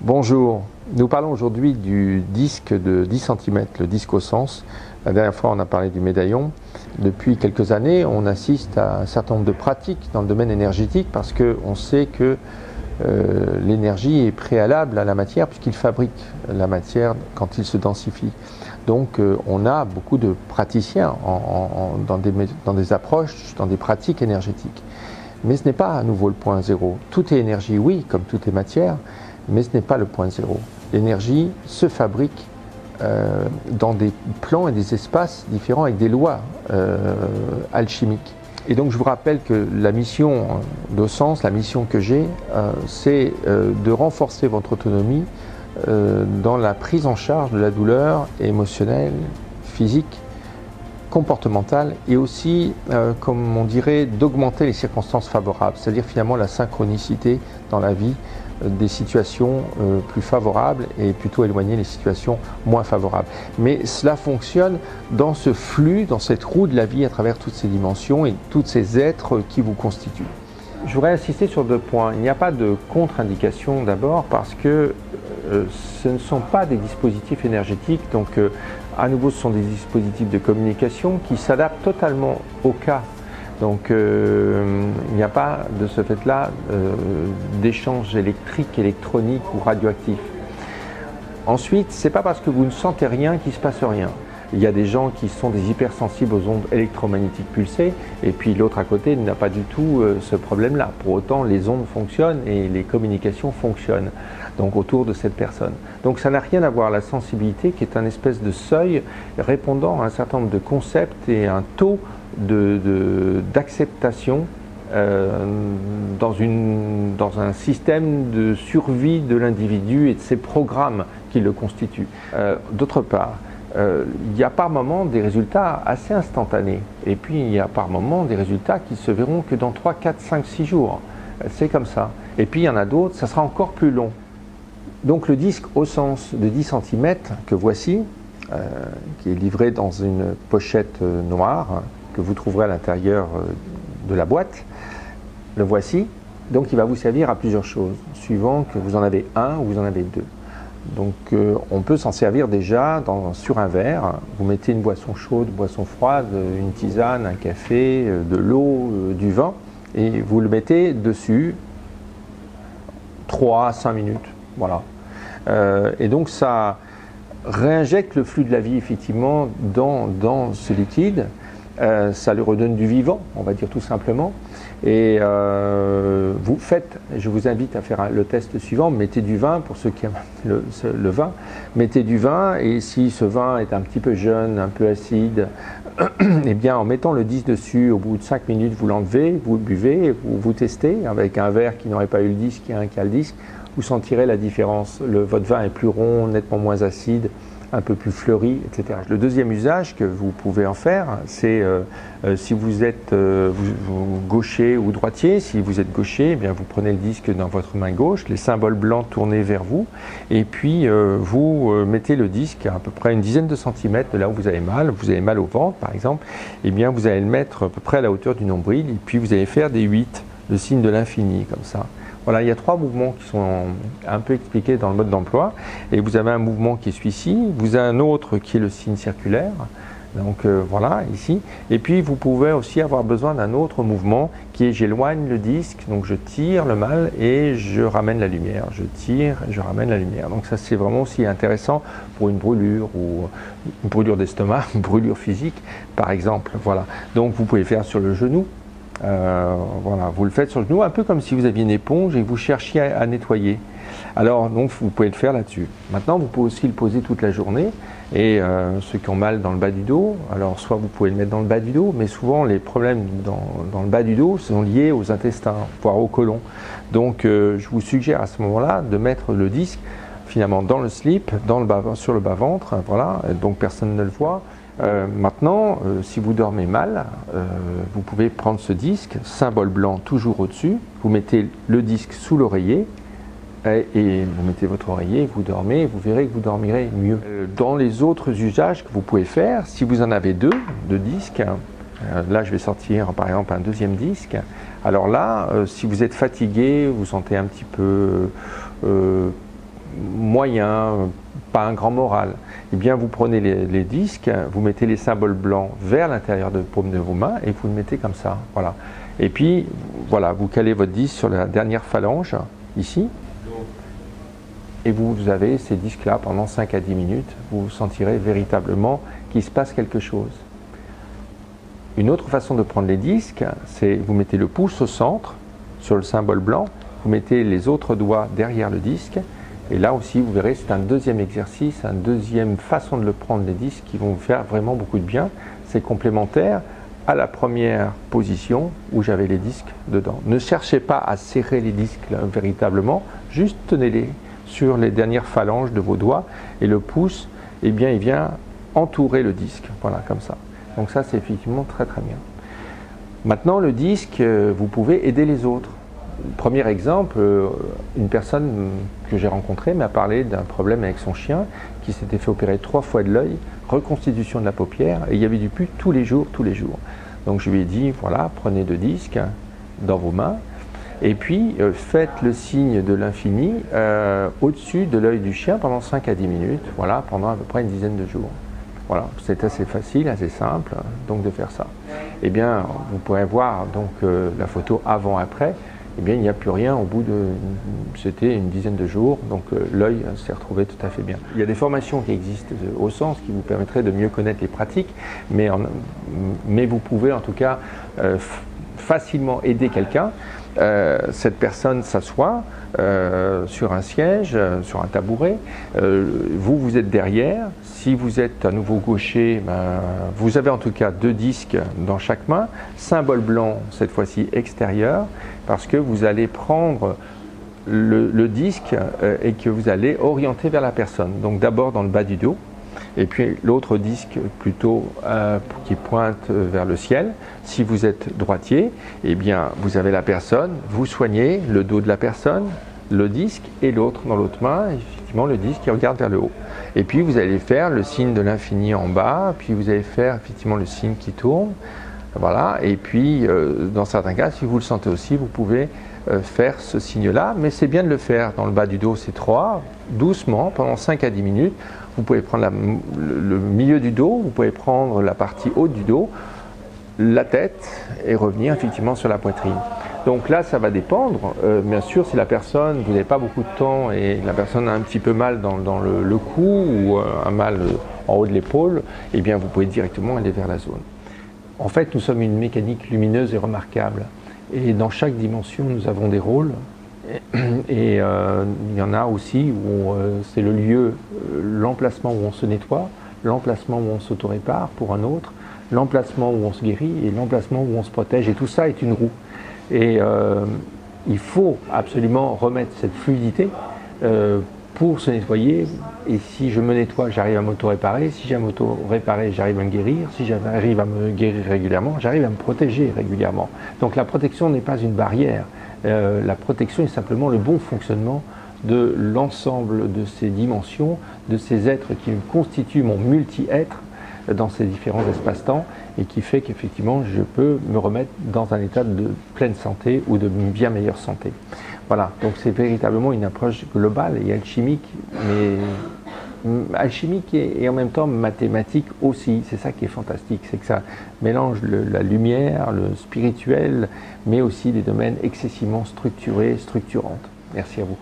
Bonjour, nous parlons aujourd'hui du disque de 10 cm, le disque au sens. La dernière fois on a parlé du médaillon. Depuis quelques années on assiste à un certain nombre de pratiques dans le domaine énergétique parce qu'on sait que l'énergie est préalable à la matière puisqu'il fabrique la matière quand il se densifie. Donc on a beaucoup de praticiens dans des approches, dans des pratiques énergétiques. Mais ce n'est pas à nouveau le point zéro. Tout est énergie, oui, comme tout est matière, mais ce n'est pas le point zéro. L'énergie se fabrique dans des plans et des espaces différents avec des lois alchimiques. Et donc je vous rappelle que la mission d'Au-Sens, la mission que j'ai, c'est de renforcer votre autonomie dans la prise en charge de la douleur émotionnelle, physique, comportementale et aussi, comme on dirait, d'augmenter les circonstances favorables, c'est-à-dire finalement la synchronicité dans la vie des situations plus favorables et plutôt éloigner les situations moins favorables. Mais cela fonctionne dans ce flux, dans cette roue de la vie à travers toutes ces dimensions et tous ces êtres qui vous constituent. Je voudrais insister sur deux points. Il n'y a pas de contre-indication d'abord parce que ce ne sont pas des dispositifs énergétiques, donc à nouveau ce sont des dispositifs de communication qui s'adaptent totalement au cas. Donc il n'y a pas de ce fait-là d'échange électrique, électronique ou radioactif. Ensuite, ce n'est pas parce que vous ne sentez rien qu'il ne se passe rien. Il y a des gens qui sont des hypersensibles aux ondes électromagnétiques pulsées et puis l'autre à côté n'a pas du tout ce problème-là. Pour autant, les ondes fonctionnent et les communications fonctionnent donc autour de cette personne. Donc ça n'a rien à voir, la sensibilité qui est un espèce de seuil répondant à un certain nombre de concepts et un taux d'acceptation dans un système de survie de l'individu et de ses programmes qui le constituent. D'autre part, il y a par moments des résultats assez instantanés et puis il y a par moments des résultats qui se verront que dans 3, 4, 5, 6 jours. C'est comme ça. Et puis il y en a d'autres, ça sera encore plus long. Donc le disque Au-Sens de 10 cm que voici, qui est livré dans une pochette noire que vous trouverez à l'intérieur de la boîte, le voici. Donc il va vous servir à plusieurs choses, suivant que vous en avez un ou vous en avez deux. Donc on peut s'en servir déjà sur un verre. Vous mettez une boisson chaude, une boisson froide, une tisane, un café, de l'eau, du vin, et vous le mettez dessus 3 à 5 minutes. Voilà. Et donc ça réinjecte le flux de la vie effectivement dans ce liquide. Ça lui redonne du vivant, on va dire tout simplement. Et vous faites, je vous invite à faire le test suivant, mettez du vin, pour ceux qui aiment le vin, mettez du vin et si ce vin est un petit peu jeune, un peu acide, eh bien en mettant le disque dessus, au bout de 5 minutes, vous l'enlevez, vous le buvez, vous testez avec un verre qui n'aurait pas eu le disque et un qui a le disque, vous sentirez la différence. Votre vin est plus rond, nettement moins acide, un peu plus fleuri, etc. Le deuxième usage que vous pouvez en faire, c'est si vous êtes gaucher ou droitier. Si vous êtes gaucher, eh bien vous prenez le disque dans votre main gauche, les symboles blancs tournés vers vous, et puis vous mettez le disque à peu près une dizaine de centimètres de là où vous avez mal au ventre par exemple, et bien vous allez le mettre à peu près à la hauteur du nombril, et puis vous allez faire des 8, le signe de l'infini, comme ça. Voilà, il y a 3 mouvements qui sont un peu expliqués dans le mode d'emploi. Et vous avez un mouvement qui est celui-ci, vous avez un autre qui est le signe circulaire, donc voilà, ici. Et puis vous pouvez aussi avoir besoin d'un autre mouvement qui est j'éloigne le disque, donc je tire le mal et je ramène la lumière. Je tire et je ramène la lumière. Donc ça c'est vraiment aussi intéressant pour une brûlure ou une brûlure d'estomac, une brûlure physique par exemple. Voilà. Donc vous pouvez faire sur le genou. Voilà, vous le faites sur le genou, un peu comme si vous aviez une éponge et que vous cherchiez à nettoyer. Alors, donc, vous pouvez le faire là-dessus. Maintenant, vous pouvez aussi le poser toute la journée. Et ceux qui ont mal dans le bas du dos, alors soit vous pouvez le mettre dans le bas du dos, mais souvent les problèmes dans le bas du dos sont liés aux intestins, voire au côlon. Donc, je vous suggère à ce moment-là de mettre le disque finalement dans le slip, sur le bas-ventre. Voilà, donc personne ne le voit. Maintenant, si vous dormez mal, vous pouvez prendre ce disque, symbole blanc toujours au-dessus, vous mettez le disque sous l'oreiller et vous mettez votre oreiller, vous dormez, et vous verrez que vous dormirez mieux. Dans les autres usages que vous pouvez faire, si vous en avez deux disques, là je vais sortir par exemple un deuxième disque, alors là, si vous êtes fatigué, vous sentez un petit peu moyen, pas un grand moral, eh bien vous prenez les disques, vous mettez les symboles blancs vers l'intérieur de la paume de vos mains et vous le mettez comme ça. Voilà. Et puis, voilà, vous calez votre disque sur la dernière phalange, ici, et vous avez ces disques-là pendant 5 à 10 minutes. Vous sentirez véritablement qu'il se passe quelque chose. Une autre façon de prendre les disques, c'est vous mettez le pouce au centre, sur le symbole blanc, vous mettez les autres doigts derrière le disque, et là aussi vous verrez c'est un deuxième exercice, une deuxième façon de le prendre les disques qui vont vous faire vraiment beaucoup de bien. C'est complémentaire à la première position où j'avais les disques dedans. Ne cherchez pas à serrer les disques là, véritablement, juste tenez-les sur les dernières phalanges de vos doigts et le pouce, eh bien, il vient entourer le disque, voilà, comme ça. Donc ça, c'est effectivement très très bien. Maintenant, le disque, vous pouvez aider les autres. Premier exemple, une personne que j'ai rencontrée m'a parlé d'un problème avec son chien qui s'était fait opérer 3 fois de l'œil, reconstitution de la paupière, et il y avait du pus tous les jours, tous les jours. Donc je lui ai dit, voilà, prenez 2 disques dans vos mains, et puis faites le signe de l'infini au-dessus de l'œil du chien pendant 5 à 10 minutes, voilà, pendant à peu près une dizaine de jours. Voilà, c'est assez facile, assez simple, donc de faire ça. Eh bien, vous pourrez voir donc la photo avant-après. Eh bien, il n'y a plus rien au bout de, c'était une dizaine de jours, donc l'œil s'est retrouvé tout à fait bien. Il y a des formations qui existent au sens qui vous permettraient de mieux connaître les pratiques, mais vous pouvez en tout cas facilement aider quelqu'un. Cette personne s'assoit sur un siège, sur un tabouret, vous êtes derrière. Si vous êtes à nouveau gaucher, vous avez en tout cas 2 disques dans chaque main, symbole blanc cette fois-ci extérieur, parce que vous allez prendre le disque et que vous allez orienter vers la personne. Donc d'abord dans le bas du dos, et puis l'autre disque plutôt qui pointe vers le ciel. Si vous êtes droitier, eh bien vous avez la personne, vous soignez le dos de la personne, le disque et l'autre dans l'autre main, effectivement le disque qui regarde vers le haut. Et puis vous allez faire le signe de l'infini en bas, puis vous allez faire effectivement le signe qui tourne, voilà. Et puis dans certains cas, si vous le sentez aussi, vous pouvez faire ce signe-là, mais c'est bien de le faire dans le bas du dos, c'est 3, doucement, pendant 5 à 10 minutes. Vous pouvez prendre le milieu du dos, vous pouvez prendre la partie haute du dos, la tête et revenir effectivement sur la poitrine. Donc là, ça va dépendre. Bien sûr, si la personne, vous n'avez pas beaucoup de temps et la personne a un petit peu mal dans le cou ou un mal en haut de l'épaule, eh bien vous pouvez directement aller vers la zone. En fait, nous sommes une mécanique lumineuse et remarquable. Et dans chaque dimension, nous avons des rôles. Et il y en a aussi où c'est le lieu, l'emplacement où on se nettoie, l'emplacement où on s'auto-répare pour un autre, l'emplacement où on se guérit et l'emplacement où on se protège. Et tout ça est une roue. Et il faut absolument remettre cette fluidité pour se nettoyer. Et si je me nettoie, j'arrive à m'auto-réparer. Si j'aime m'auto-réparer, j'arrive à me guérir. Si j'arrive à me guérir régulièrement, j'arrive à me protéger régulièrement. Donc la protection n'est pas une barrière. La protection est simplement le bon fonctionnement de l'ensemble de ces dimensions, de ces êtres qui constituent mon multi-être dans ces différents espaces-temps et qui fait qu'effectivement je peux me remettre dans un état de pleine santé ou de bien meilleure santé. Voilà, donc c'est véritablement une approche globale et alchimique, mais alchimique et en même temps mathématique aussi. C'est ça qui est fantastique, c'est que ça mélange la lumière, le spirituel, mais aussi des domaines excessivement structurés, structurantes. Merci à vous.